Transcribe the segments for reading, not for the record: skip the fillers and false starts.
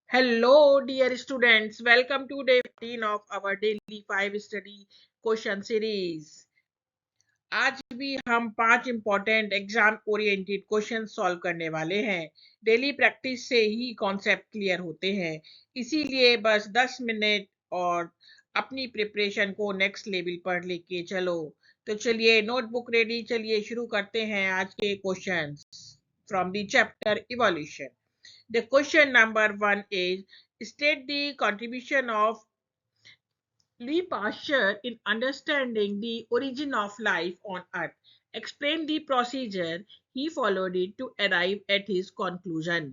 Hello, dear students. Welcome to day 15 of our daily 5 study question series. आज भी हम 5 important exam oriented question solve करने वाले हैं। डेली प्रैक्टिस से ही कॉन्सेप्ट क्लियर होते हैं, इसीलिए बस 10 मिनट और अपनी प्रिपरेशन को नेक्स्ट लेवल पर लेके चलो। तो चलिए नोटबुक रेडी, चलिए शुरू करते हैं आज के questions from the chapter evolution. The question number 1 is state the contribution of Louis Pasteur in understanding the origin of life on Earth. Explain the procedure he followed it to arrive at his conclusion.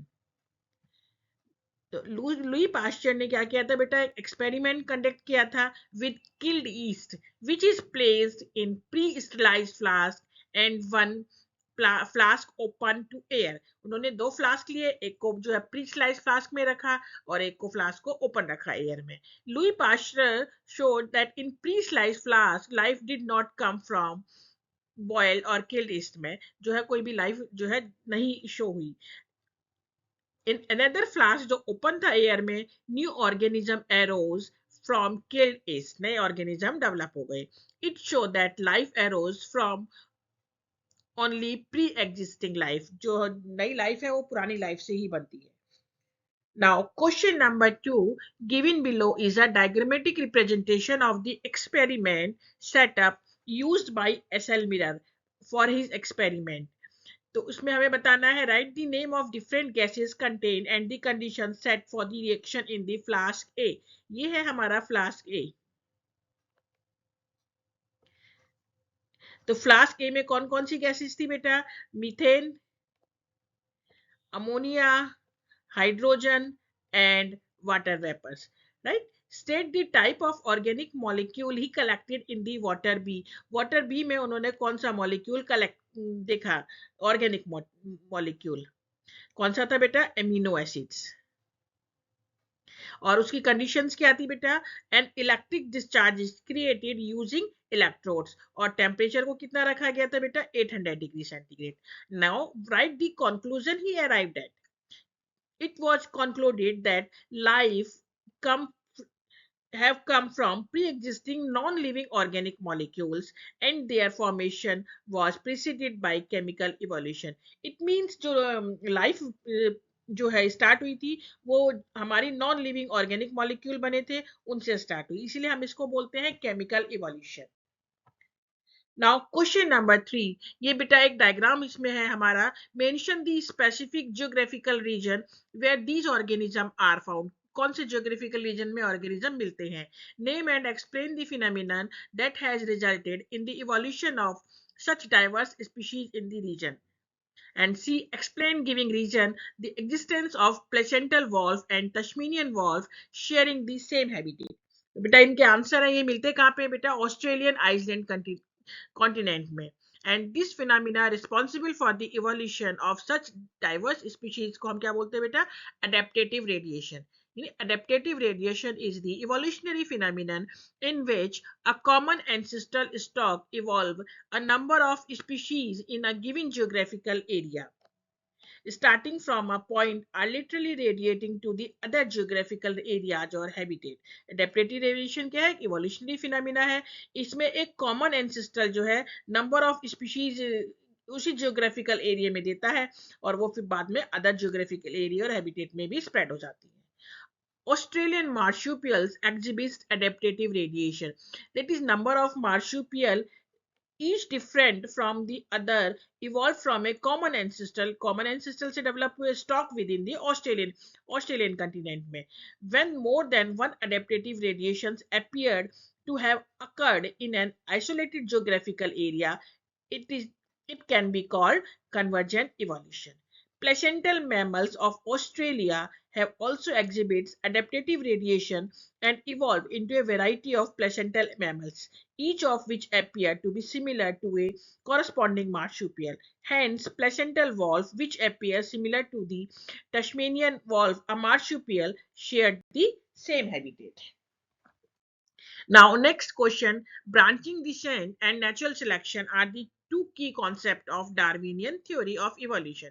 तो Louis Pasteur ने क्या किया था बेटा? Experiment conduct किया था with killed yeast which is placed in pre sterilized flask and one flask open to air. उन्होंने दो फ्लास्क लिए, एक को जो है प्री स्लाइस फ्लास्क में रखा और एक को फ्लास्क को ओपन रखा एयर में। Louis Pasteur showed that in pre slice flask life did not come from boil और किल्ड ईस्ट में जो है कोई भी लाइफ जो है नहीं शो हुई। इन अनदर फ्लास्क जो ओपन था एयर में, new organism arrows from killed east, नए ऑर्गेनिज्म डेवलप हो गए। It show that life arrows from only pre existing life, जो नई लाइफ है वो पुरानी लाइफ से ही बनती है। Now, question number 2 given below is a diagrammatic representation of the experiment setup used by S.L. Miller for his experiment. तो उसमें हमें बताना है write the name of different gases contain and the condition set for the reaction in the flask A. ये है हमारा flask ए। तो flask ए में कौन कौन सी गैसेस थी बेटा? Methane, ammonia, hydrogen and water vapours, right. State the type of organic molecule he collected in the water B. Water B में उन्होंने कौन सा मॉलिक्यूल कलेक्ट देखा? ऑर्गेनिक मॉलिक्यूल कौन सा था बेटा? Amino acids. और उसकी कंडीशंस क्या थी बेटा? An electric discharge is created using electrodes, और टेम्परेचर को कितना रखा गया था बेटा? 800 degree centigrade. Now write the conclusion he arrived at. It was concluded that life come have come from pre-existing non-living organic molecules and their formation was preceded by chemical evolution. It means जो life जो है start हुई थी वो हमारी non living organic molecule बने थे, उनसे स्टार्ट हुई, इसीलिए हम इसको बोलते हैं chemical evolution. Now question number 3, ये बेटा एक डायग्राम इसमें है हमारा। Mention the specific geographical region where these organism are found. कौन से जियोग्राफिकल रीजन में ऑर्गेनिज्म मिलते हैं? Name and explain the phenomenon that has resulted in the evolution of such diverse species in the region. And C, explain giving region the existence of placental valve and Tasmanian valve sharing the same habitat. बेटा इनके answer है, ये मिलते कहाँ पे बेटा? Australian Iceland continent में। and this phenomena responsible for the evolution of such diverse species को हम क्या बोलते हैं बेटा? adaptative radiation. Adaptative radiation is the evolutionary phenomenon in which a common ancestral stock evolve a number of species in a given geographical area, starting from a point are literally radiating to the other geographical areas or habitat. Adaptative radiation क्या है? Evolutionary phenomena है। इसमें एक common ancestor जो है number of species उसी geographical area में देता है और वो फिर बाद में other geographical area और habitat में भी spread हो जाती है। Australian marsupials exhibits adaptative radiation. That is, number of marsupial each different from the other evolved from a common ancestral से develop हुए stock within the Australian continent में। When more than one adaptative radiations appeared to have occurred in an isolated geographical area, it can be called convergent evolution. Placental mammals of Australia have also exhibits adaptative radiation and evolved into a variety of placental mammals, each of which appear to be similar to a corresponding marsupial. Hence, placental valve, which appears similar to the Tasmanian valve, a marsupial, shared the same habitat. Now, next question, branching descent and natural selection are the two key concepts of Darwinian theory of evolution.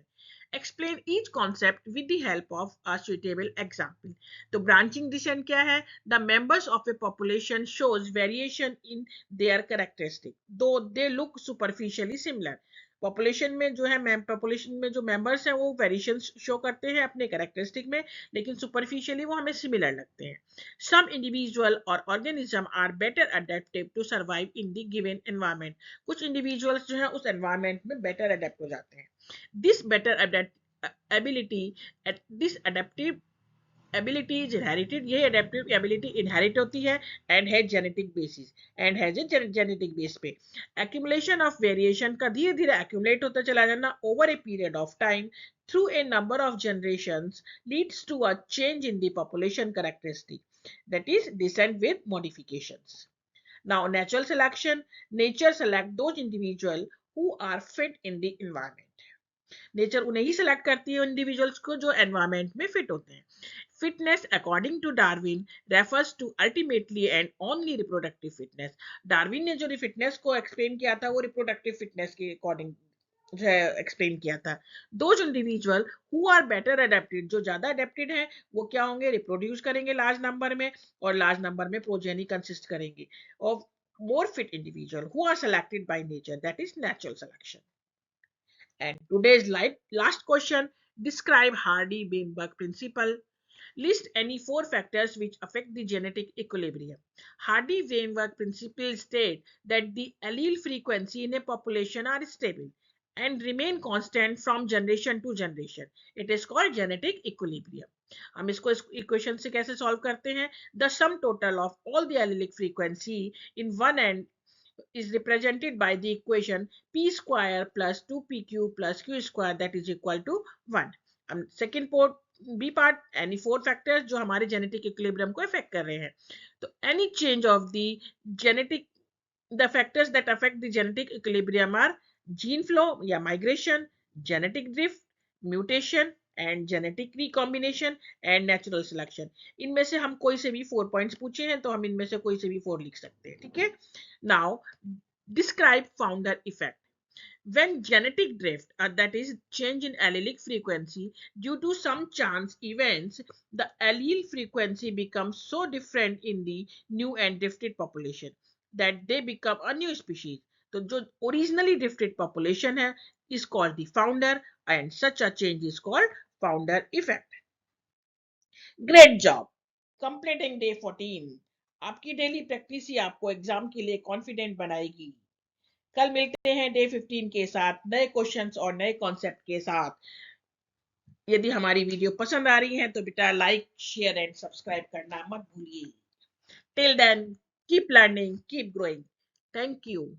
Explain each concept with the help of a suitable example. तो branching descent क्या है? The members of a population shows variation in their characteristic, though they look superficially similar. Population में जो है population में जो members हैं वो वेरिएशन शो करते हैं अपने कैरेक्टरिस्टिक में, लेकिन सुपरफिशियली वो हमें सिमिलर लगते हैं. सम इंडिविजुअल और organism are better adaptive to survive in the given environment. कुछ इंडिविजुअल्स जो है उस एनवायरनमेंट में बेटर अडेप्ट हो जाते हैं. This better ability, this adaptive ability is inherited. ये adaptive ability inherit होती है and has genetic basis and has a genetic base पे. Accumulation of variation का धीरे धीरे accumulate होता चला जाना over a period of time through a number of generations leads to a change in the population characteristic, that is descent with modifications. Now natural selection, nature select those individuals who are fit in the environment. Nature उन्हें ही select करती है individuals को जो environment में fit होते हैं. Fitness according to Darwin refers to ultimately and only reproductive fitness. Darwin ने जो फिटनेस को एक्सप्लेन किया था वो रिप्रोडक्टिव फिटनेस के अकॉर्डिंग जो है एक्सप्लेन किया था. Those individual who are better adapted, जो ज्यादा अडेप्टेड है वो क्या होंगे? रिप्रोड्यूस करेंगे लार्ज नंबर में और लार्ज नंबर में प्रोजेनी कंसिस्ट करेंगे of more fit individual who are selected by nature, that is natural selection. And today's last question, describe Hardy-Weinberg principle. List any 4 factors which affect the genetic equilibrium. Hardy-Weinberg principle states that the allele frequency in a population are stable and remain constant from generation to generation. It is called genetic equilibrium. हम इसको इस equation से कैसे solve करते हैं? The sum total of all the allelic frequency in one end is represented by the equation p square plus 2pq plus q square, that is equal to 1. Second part, B part, any 4 factors जो हमारे genetic equilibrium को affect कर रहे हैं. तो any change of the factors that affect the genetic equilibrium are gene flow या migration, genetic drift, mutation and genetic recombination and natural selection. इनमें से हम कोई से भी 4 पॉइंट्स पूछे हैं तो हम इनमें से कोई से भी 4 लिख सकते हैं. ठीक है. Now describe founder effect. When genetic drift, that is change in allelic frequency due to some chance events, the allele frequency becomes so different in the new and drifted population that they become a new species. तो जो originally drifted population है is called the founder and such a change is called founder effect. Great job completing day 14. आपकी daily practice ही आपको exam के लिए confident बनाएगी. कल मिलते हैं डे 15 के साथ नए क्वेश्चंस और नए कॉन्सेप्ट के साथ. यदि हमारी वीडियो पसंद आ रही है तो बेटा लाइक, शेयर एंड सब्सक्राइब करना मत भूलिए. Till then keep learning, keep growing. Thank you.